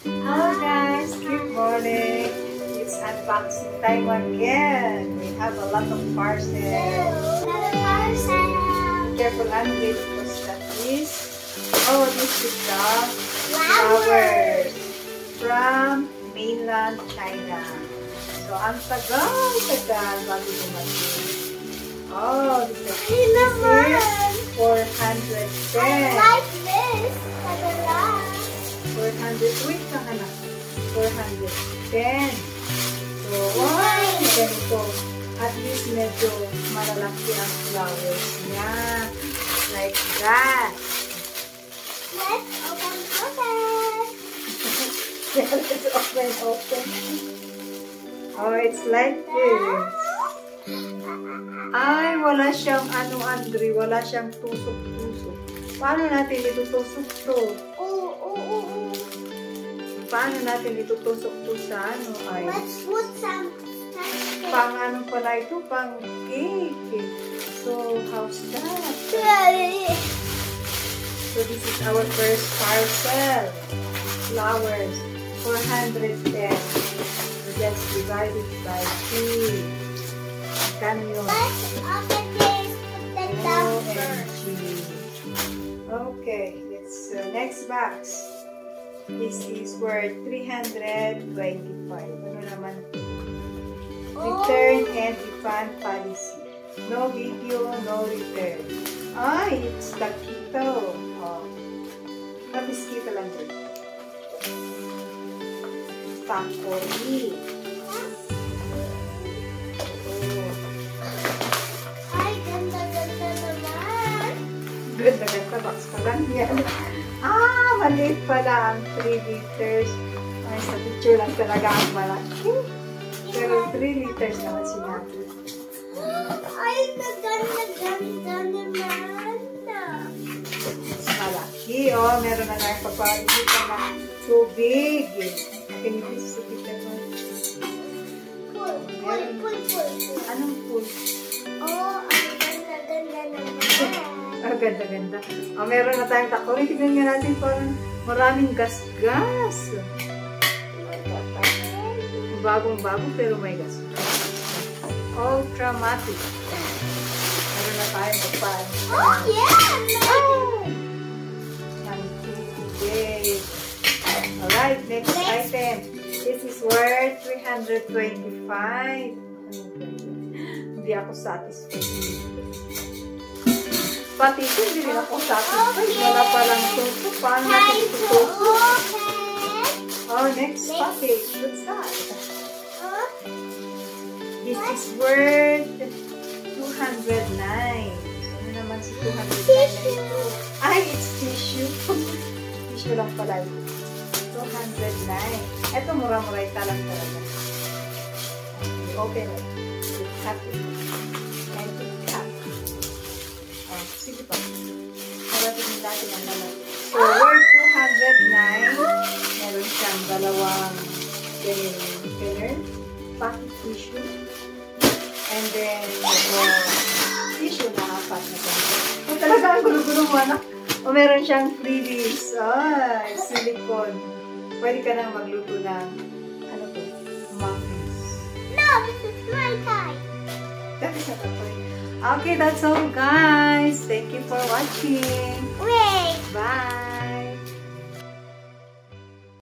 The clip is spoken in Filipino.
Hello guys, good morning. It's unboxing time again. We have a lot of parcels. Careful Andre, because that is, this is the flowers from mainland China. So, ang tagal bago dumating. This is 410. I like this. 400, wait lang anak. 410. So, wow, ganito. At least medyo malalaki ang flowers niya. Like that. Let's open. Let's open. Oh, it's like this. Ay, wala siyang Andre, wala siyang tusok-tusok. Paano natin itutusok to? Paano natin itutusok to sa ay? Let's put some Pang pala ito? Pang cake. So, how's that? So, this is our first parcel. Flowers. 410. So, just divide it by 2. Magkano yun? Let's open this. Put the down first. Okay, let's next box. This is worth 325. Ano naman? Return and refund policy. No video, no return. Ay, it's taquito. Mabiskita lang din. Factory. Ay, ganda naman. Ganda box pa lang yan. Maliit pala ang 3 liters. Ay, sa picture lang talaga ang malaki. Pero 3 liters naman sinabi. Ay, ganda naman. Malaki. Meron na tayong pagpapalita na tubig. Nakinipis-tubig na ito. Pull. Anong pool? Ang ganda naman. Ganda. Meron na tayong takori. Tignan nga natin parang maraming gas-gas. Bagong-bago pero may gas. Ultramatic. Meron na tayong magpaan. Yay! Alright, next item. This is worth 325. Hindi ako satisfied. Pati ito, hindi rin ako satisfied. Wala palang tuto. Paano natin ito? Next package. What's that? This is worth 209. Ano naman si 209 na ito? Ay, it's tissue. Tissue lang pala ito. 209. Ito, mura-mura lang talaga. Open it. Cut it. And cut. Sige pa. Marating natin ang naman. So, worth 209. Meron siyang dalawang ganyan. Pocket tissue. And then, tissue na apat na ganyan. Talaga ang gulo-gulo mo, anak. Meron siyang freebies. Silicone. Pwede ka nang magluto ng, muffins. No, this is my time. Okay, that's all, guys. Thank you for watching. Wait. Bye.